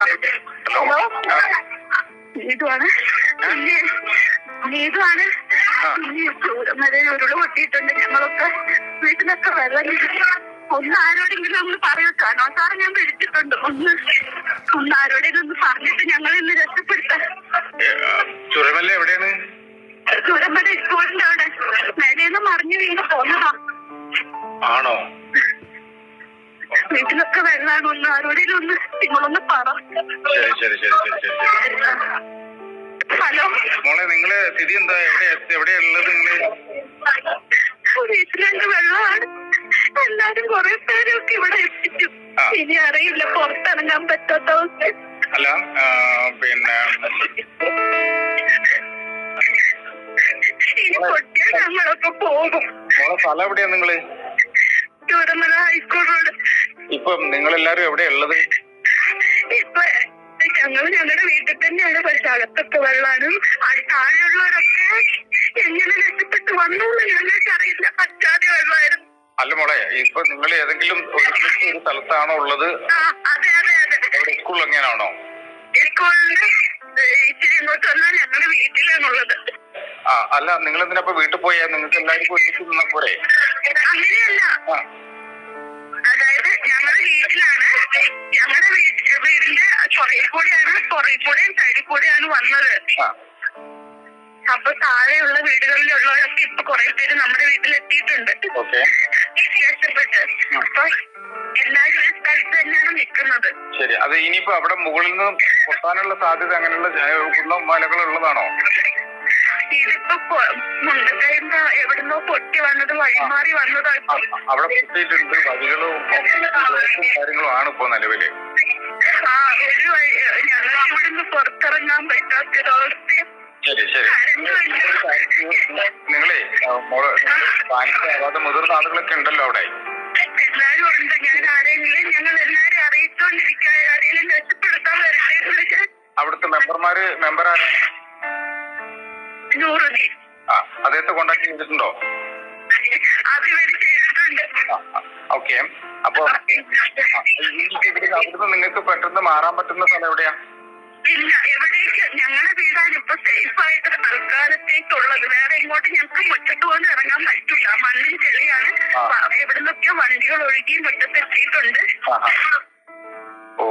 Hello, നീതുവാണ്. നീതുവാണ്. ഉരുള് പൊട്ടിയിട്ടുണ്ട്. ഞങ്ങളൊക്കെ വീട്ടിലൊക്കെ വെള്ളം ഒന്ന് ആരോടെങ്കിലും ഒന്ന് പറയൂ. സാറോ സാറ് ഞാൻ പിടിച്ചിട്ടുണ്ട്. ഒന്ന് ആരോടെങ്കിലും ഒന്ന് പറഞ്ഞിട്ട് ഞങ്ങൾ ഇന്ന് രക്ഷപ്പെടുത്താം. ചുരമല്ല എവിടെയാണ്? ചുരമല സ്കൂളിന്റെ അവിടെ മേലേന്ന് മറിഞ്ഞു വീണ് പോന്നതാ. ആണോ? വീട്ടിലൊക്കെ വെള്ളമാണ്. ഒന്ന് ആരോടെങ്കിലും ഒന്ന് നിങ്ങളൊന്ന് പറ. ശരി ശരി ശരി ശരി ശരി ശരി. ഹലോ മോളെ, നിങ്ങള് സ്ഥിതി എന്താ? എവിടെയുള്ളത് നിങ്ങള്? വീട്ടിലുണ്ട്, വെള്ളമാണ്. എല്ലാരും കുറെ പേരൊക്കെ ഇവിടെ എത്തിച്ചു. ഇനി അറിയില്ല, പുറത്തിറങ്ങാൻ പറ്റാത്ത അവസ്ഥ. അല്ല പിന്നെ ഇനി പൊട്ടിയാൽ ഞങ്ങളൊക്കെ പോകും. മോളെ സ്ഥലം എവിടെയാ നിങ്ങള്? Chooramala high school road. ഇപ്പൊ നിങ്ങളെല്ലാരും എവിടെയാ ഉള്ളത്? ഇപ്പൊ ഞങ്ങളുടെ വീട്ടിൽ തന്നെയാണ്. പക്ഷെ അകത്തൊക്കെ വെള്ളമാണ്. താഴെയുള്ളവരൊക്കെ എങ്ങനെ രക്ഷപ്പെട്ട് വന്നു ഞങ്ങൾക്ക് അറിയില്ല. പറ്റാതെ വെള്ളമായിരുന്നു. അല്ല മോളെ, ഇപ്പൊ നിങ്ങൾ ഏതെങ്കിലും ഒരു സ്ഥലത്താണോ ഉള്ളത്? അതെ അതെ അതെ. സ്കൂൾ എങ്ങനെയാണോ? സ്കൂളിന് ഇച്ചിരി ഇങ്ങോട്ട് വന്നാൽ ഞങ്ങളുടെ വീട്ടിലാണുള്ളത്. അല്ല, നിങ്ങൾ എന്തിനാ വീട്ടിൽ പോയാ? നിങ്ങൾക്ക് എല്ലാവർക്കും ഒരുമിച്ച് നിന്നാ പോരെ? അങ്ങനെയല്ല. അതായത് ഞങ്ങളുടെ വീട്ടിലാണ്. ഞങ്ങളുടെ വീടിന്റെ പുറകിൽ കൂടെയും സൈഡിൽ കൂടെയാണ് വന്നത്. അപ്പൊ താഴെയുള്ള വീടുകളിലുള്ളവരൊക്കെ ഇപ്പൊ കുറെ പേര് നമ്മുടെ വീട്ടിലെത്തിയിട്ടുണ്ട് രക്ഷപ്പെട്ട്. അപ്പൊ എല്ലാവരും ഒരു സ്ഥലത്ത് തന്നെയാണ് നിൽക്കുന്നത്. ശരി. അത് ഇനിയിപ്പോ അവിടെ മുകളിൽ നിന്ന് പൊട്ടാനുള്ള സാധ്യത അങ്ങനെയുള്ള കുന്നം മലകൾ ഉള്ളതാണോ? ഇതിപ്പോ മുണ്ടക്കൈന്ന് എവിടുന്നോ പൊട്ടി വന്നത്, വഴിമാറി വന്നതോ. അവിടെ പൊട്ടിയിട്ടുണ്ട്. വഴികളും കാര്യങ്ങളും ആണ് ഇപ്പൊ നിലവില്. ഞങ്ങൾ ഇവിടുന്ന് പുറത്തിറങ്ങാൻ പറ്റാത്തൊരവസ്ഥ. ശരി ശരി. നിങ്ങളെ പാനിക്കാവാതെ മുതിർന്ന ആളുകളൊക്കെ ഉണ്ടല്ലോ അവിടെ? എല്ലാരും ഉണ്ട്. ഞങ്ങൾ എല്ലാരും അറിയിച്ചോണ്ടിരിക്കുക. ആരെങ്കിലും രക്ഷപ്പെടുത്താൻ വരട്ടെ. അവിടുത്തെ മെമ്പറാണ് നൂറുദ്ദീൻ. അദ്ദേഹത്തെ കോണ്ടാക്ട് ചെയ്തിട്ടുണ്ടോ? അത് ഇവര് ചെയ്തിട്ടുണ്ട്. ഓക്കെ. അപ്പൊ അവിടുന്ന് നിങ്ങൾക്ക് പെട്ടെന്ന് മാറാൻ പറ്റുന്ന സ്ഥലം എവിടെയാ? ഇല്ല, എവിടേക്ക് ഞങ്ങളുടെ വീടാണ് ഇപ്പൊ സേഫ് ആയിട്ട് തൽക്കാലത്തേക്കുള്ളത്. വേറെ ഇങ്ങോട്ട് ഞങ്ങൾക്ക് മുറ്റത്ത് പോലും ഇറങ്ങാൻ പറ്റില്ല. മണ്ണിൻ ചെളിയാണ്. എവിടുന്നൊക്കെയോ വണ്ടികൾ ഒഴുകി മുറ്റത്തെത്തിയിട്ടുണ്ട്.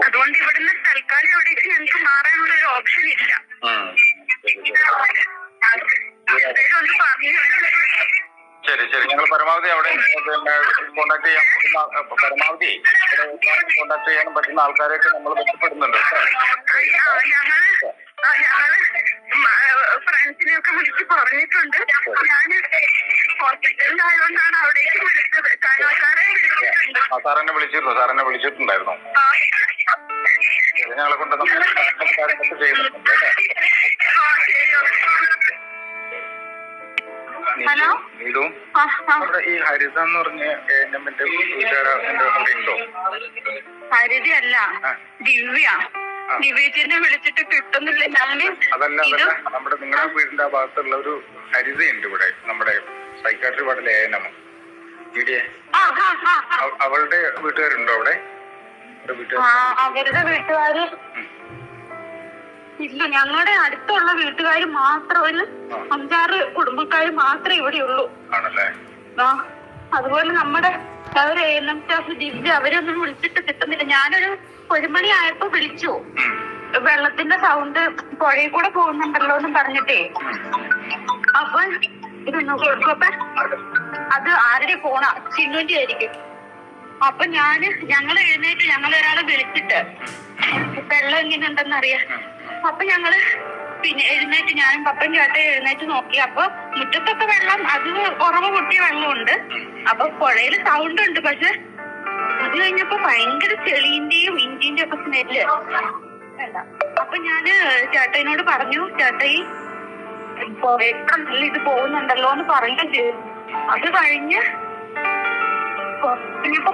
അതുകൊണ്ട് ഇവിടുന്ന് തൽക്കാലം എവിടേക്ക് ഞങ്ങൾക്ക് മാറാനുള്ള ഒരു ഓപ്ഷൻ ഇല്ല. എന്തായാലും ഒന്ന് പറഞ്ഞു. ശരി ശരി. ഞങ്ങൾ പരമാവധി അവിടെ പിന്നെ കോണ്ടാക്ട് ചെയ്യാൻ പരമാവധി കോണ്ടാക്ട് ചെയ്യാനും പറ്റുന്ന ആൾക്കാരെയൊക്കെ നമ്മൾ ബന്ധപ്പെടുന്നുണ്ട്. ഞങ്ങള് ഫ്രണ്ട്സിനെയൊക്കെ വിളിച്ച് പറഞ്ഞിട്ടുണ്ട്. ഞാൻ ഹോസ്പിറ്റലിലായതുകൊണ്ടാണ് അവിടേക്ക് വിളിച്ചത്. സാറെന്നെ വിളിച്ചിരുന്നു. സാറെന്നെ വിളിച്ചിട്ടുണ്ടായിരുന്നു. ഞങ്ങളെ കൊണ്ട് നമ്മൾ കാര്യങ്ങളൊക്കെ ചെയ്യുന്നുണ്ട്. ഹലോ, നമ്മുടെ ഈ ഹരിത എന്ന് പറഞ്ഞ ഉണ്ടോ? ഹരിത അല്ല, ദിവ്യ. ദിവ്യച്ചിനെ വിളിച്ചിട്ട് കിട്ടുന്നില്ല. അതല്ല നമ്മുടെ നിങ്ങളുടെ വീടിന്റെ ആ ഭാഗത്തുള്ള ഒരു ഹരിതയുണ്ട് ഇവിടെ, നമ്മുടെ സൈക്കാട്രി വാർഡിലെ അവളുടെ വീട്ടുകാരുണ്ടോ അവിടെ? അവരുടെ വീട്ടുകാര് ഇല്ല. ഞങ്ങളുടെ അടുത്തുള്ള വീട്ടുകാർ മാത്രം, ഒരു 5-6 കുടുംബക്കാർ മാത്രമേ ഇവിടെ ഉള്ളൂ. അതുപോലെ നമ്മുടെ അവര് ANM സ്റ്റാഫ് ദിവ്യ, അവരൊന്നും വിളിച്ചിട്ട് കിട്ടുന്നില്ല. ഞാനൊരു 1 മണി ആയപ്പോ വിളിച്ചു. വെള്ളത്തിന്റെ സൗണ്ട് പുഴയിൽ കൂടെ പോകുന്നുണ്ടല്ലോ എന്ന് പറഞ്ഞിട്ടേ. അപ്പൊ ഇതൊന്ന് കേൾക്കപ്പ അത് ആരുടെ ഫോണാ? ചിന്നുന്റെ ആയിരിക്കും. അപ്പൊ ഞങ്ങൾ എഴുന്നേറ്റ് ഞങ്ങളൊരാളെ വിളിച്ചിട്ട് വെള്ളം എങ്ങനെ ഉണ്ടെന്ന് അറിയാം. അപ്പൊ ഞങ്ങള് പിന്നെ എഴുന്നേറ്റ്, ഞാനും പപ്പയും ചേട്ടയും എഴുന്നേറ്റ് നോക്കി. അപ്പൊ മുറ്റത്തൊക്കെ വെള്ളം, അത് ഉറവ് പൊട്ടിയ വെള്ളമുണ്ട്. അപ്പൊ പുഴയില് സൗണ്ട് ഉണ്ട്. പക്ഷെ അത് കഴിഞ്ഞപ്പോ ഭയങ്കര ചെളീന്റെയും ഇഞ്ചിന്റെ ഒക്കെ സ്മെല്ല്. അപ്പൊ ഞാന് ചേട്ടനോട് പറഞ്ഞു, ചേട്ടായി എത്ര നല്ല ഇത് പോകുന്നുണ്ടല്ലോ എന്ന് പറയുകയും ചെയ്തു. അത് കഴിഞ്ഞ് ഇനിയിപ്പോ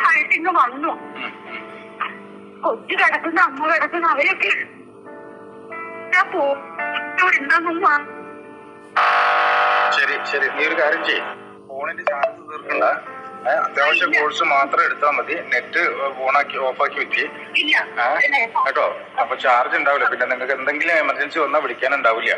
ആയിട്ടിങ്ങ് വന്നു. കൊച്ചു കിടക്കുന്ന, അമ്മ കിടക്കുന്ന, അവരൊക്കെ ശരി ശരി. നീ ഒരു കാര്യം ചെയ്യ്, ഫോണിന്റെ ചാർജ് തീർക്കണ്ട. അത്യാവശ്യ കോഴ്സ് മാത്രം എടുത്താൽ മതി. നെറ്റ് ഓഫാക്കി വെക്ക് കേട്ടോ. അപ്പൊ ചാർജ് ഉണ്ടാവില്ല. പിന്നെ നിങ്ങൾക്ക് എന്തെങ്കിലും എമർജൻസി വന്നാൽ വിളിക്കാനുണ്ടാവില്ല.